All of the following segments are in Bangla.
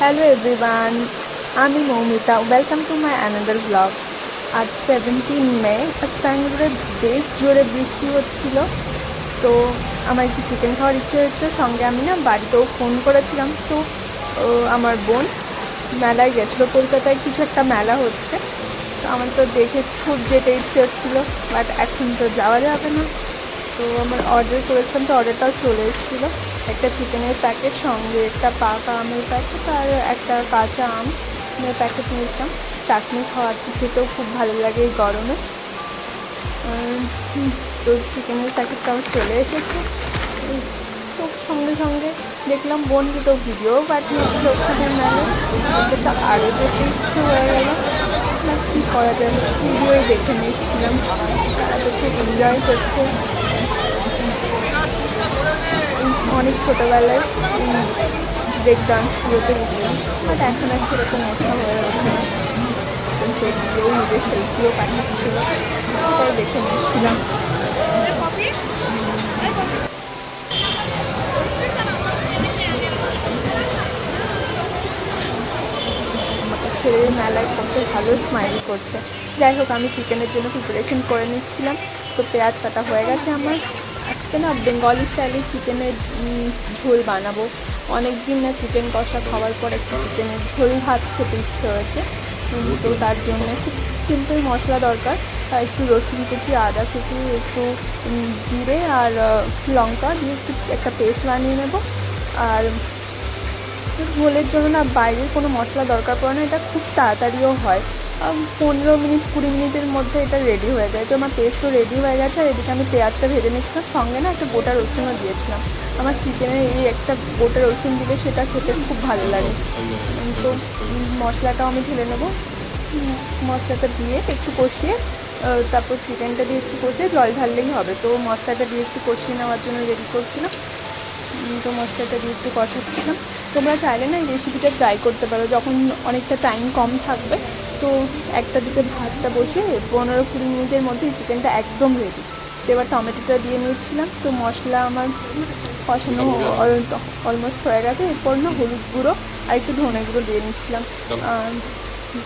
হ্যালো এভরিওয়ান, আমি Moumita. Welcome to my another blog. আজ 17 মে। আজ ব্যাঙ্গালোরে বেশ জোরে বৃষ্টি হচ্ছিল, তো আমার একটু চিকেন খাওয়ার ইচ্ছে হয়েছিল। সঙ্গে আমি না বাড়িতেও ফোন করেছিলাম। তো আমার বোন মেলায় গেছিলো, কলকাতায় কিছু একটা মেলা হচ্ছে। তো আমার তো দেখে খুব যেতে ইচ্ছে হচ্ছিলো, বাট এখন তো যাওয়া যাবে না। তো আমার অর্ডার করেছিলাম, তো অর্ডারটাও চলে এসেছিলো। একটা চিকেনের প্যাকেট, সঙ্গে একটা পাকা আমের প্যাকেট আর একটা কাঁচা আম প্যাকেট নিয়েছিলাম। চাটনি খাওয়ার খেতেও খুব ভালো লাগে এই গরমে। তো চিকেনের প্যাকেটটাও চলে এসেছে। তো সঙ্গে সঙ্গে দেখলাম বোনকে তো ভিডিও পাঠিয়েছিল ওখানে মেলে, তো আরও যেতে ইচ্ছে হয়ে গেল। না কী করা যাবে, ভিডিওই দেখে নিচ্ছিলাম। তারা তো খুব এনজয় করছে। অনেক ছোটোবেলায় ব্রেক ডান্সগুলোতে উঠলাম, বাট এখন আর সেরকম ওঠা হয়ে ওঠে না। তো সেগুলোও নিজের সেলফিও পাঠাচ্ছিল, সেটাই দেখে নিচ্ছিলাম। আমাকে ছেড়ে মেলায় কত ভালো স্মাইল করছে। যাই হোক, আমি চিকেনের জন্য প্রিপারেশন করে নিচ্ছিলাম। তো পেঁয়াজ কাটা হয়ে গেছে আমার। আজকে না বেঙ্গলি স্টাইলে চিকেনের ঝোল বানাবো। অনেক দিন না চিকেন কষা খাওয়ার পর একটু চিকেনের ঝোল ভাত খেতে ইচ্ছে হয়েছে। তো তার জন্য খুব সিম্পল মশলা দরকার। একটু রসুন কুচি, আদা কুচি, একটু জিরে আর লঙ্কা দিয়ে একটু একটা পেস্ট বানিয়ে নেব। আর ঝোলের জন্য না বাইরের কোনো মশলা দরকার পড়ে না, এটা খুব তাড়াতাড়িও হয়। 15 মিনিট 20 মিনিটের মধ্যে এটা রেডি হয়ে যায়। তো আমার পেস্টও রেডি হয়ে গেছে। আর এদিকে আমি পেঁয়াজটা ভেজে নিচ্ছিলাম, সঙ্গে না একটা গোটা রসুনও দিয়েছিলাম। আমার চিকেনে এই একটা গোটা রসুন দিলে সেটা খেতে খুব ভালো লাগে। তো মশলাটাও আমি ঢেলে নেবো। মশলাটা দিয়ে একটু কষিয়ে তারপর চিকেনটা দিয়ে একটু কষিয়ে জল ঢাললেই হবে। তো মশলাটা দিয়ে একটু কষিয়ে নেওয়ার জন্য রেডি করছিলাম। তো মশলাটা দিয়ে একটু কষাচ্ছিলাম। তোমরা চাইলে না এই রেসিপিটা ট্রাই করতে পারো যখন অনেকটা টাইম কম থাকবে। তো একটা দিকে ভাতটা বসিয়ে 15-20 মিনিটের মধ্যেই চিকেনটা একদম রেডি। তো এবার টমেটোটা দিয়ে নিয়েছিলাম। তো মশলা আমার কষানো অলমোস্ট হয়ে গেছে। এরপর না হলুদ গুঁড়ো আর একটু ধনে গুঁড়ো দিয়ে নিচ্ছিলাম।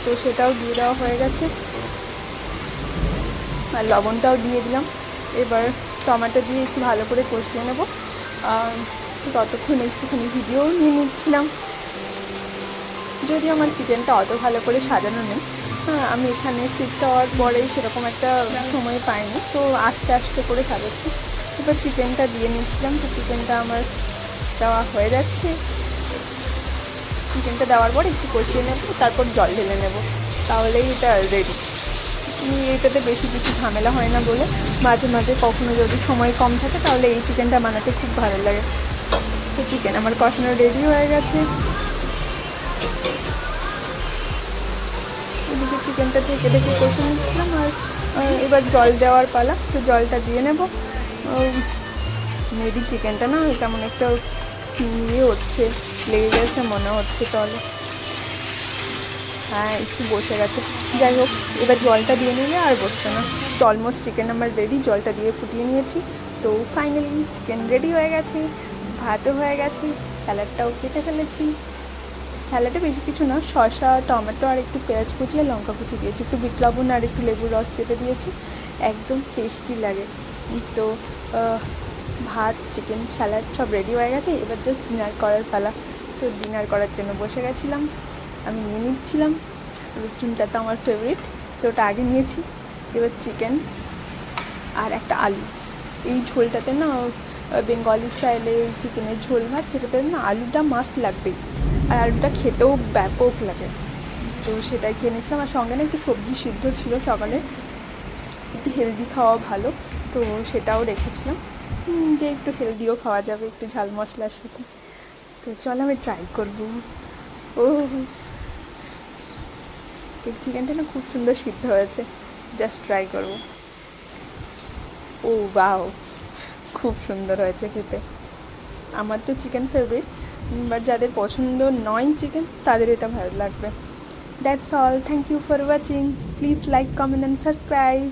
তো সেটাও দিয়ে দেওয়া হয়ে গেছে, আর লবণটাও দিয়ে দিলাম। এবার টমেটো দিয়ে একটু ভালো করে কষিয়ে নেব। ততক্ষণ একটুখানি ভিডিও নিয়ে নিচ্ছিলাম। যদিও আমার কিচেনটা অত ভালো করে সাজানো নেই, আমি এখানে শিফট হওয়ার পরেই সেরকম একটা সময় পাইনি, তো আস্তে আস্তে করে সাজাচ্ছি। এবার চিকেনটা দিয়ে নিচ্ছিলাম। তো চিকেনটা আমার দেওয়া হয়ে যাচ্ছে। চিকেনটা দেওয়ার পর একটু কষিয়ে নেব, তারপর জল ঢেলে নেব, তাহলেই এটা রেডি। এটাতে বেশি কিছু ঝামেলা হয় না বলে মাঝে মাঝে কখনো যদি সময় কম থাকে তাহলে এই চিকেনটা বানাতে খুব ভালো লাগে। তো চিকেন আমার কষানো রেডি হয়ে গেছে। এদিকে চিকেনটা ঢেকে ঢেকে কষে নিচ্ছিলাম। আর এবার জল দেওয়ার পালা। তো জলটা দিয়ে নেব। মেবি চিকেনটা না তেমন একটা ইয়ে হচ্ছে, লেগে গেছে মনে হচ্ছে তলে। হ্যাঁ, একটু বসে গেছে। যাই হোক, এবার জলটা দিয়ে নিলে আর বসছে না। তো অলমোস্ট চিকেন আমার রেডি, জলটা দিয়ে ফুটিয়ে নিয়েছি। তো ফাইনালি চিকেন রেডি হয়ে গেছে, ভাতও হয়ে গেছে, স্যালাডটাও কেটে ফেলেছি। স্যালাডে বেশি কিছু না, শসা, টমেটো আর একটু পেঁয়াজ কুচি আর লঙ্কা কুচি দিয়েছি, একটু বিট লবণ আর একটু লেবুর রস চেপে দিয়েছি। একদম টেস্টি লাগে। তো ভাত, চিকেন, স্যালাড সব রেডি হয়ে গেছে। এবার জাস্ট ডিনার করার পালা। তো ডিনার করার জন্য বসে গেছিলাম। আমি নিয়ে নিচ্ছিলাম। রসুনটা তো আমার ফেভারিট, তো ওটা আগে নিয়েছি। এবার চিকেন আর একটা আলু। এই ঝোলটাতে না বেঙ্গলি স্টাইলে চিকেনের ঝোল ভাত, সেটাতে না আলুটা মাস্ট লাগবেই, আর আলুটা খেতেও ব্যাপক লাগে। তো সেটাই খেয়ে নিচ্ছিলাম। আর সঙ্গে না একটু সবজি সিদ্ধ ছিল সকালে, একটু হেলদি খাওয়া ভালো, তো সেটাও রেখেছিলাম যে একটু হেলদিও খাওয়া যাবে একটু ঝাল মশলার সাথে। তো চলো আমি ট্রাই করবো। ও, এই চিকেনটা না খুব সুন্দর সিদ্ধ হয়েছে, জাস্ট ট্রাই করবো। ও বাও, খুব সুন্দর হয়েছে খেতে। আমার তো চিকেন ফেভারিট, বাট যাদের পছন্দ নয় চিকেন তাদের এটা ভালো লাগবে। That's all, thank you for watching. Please like, comment and subscribe.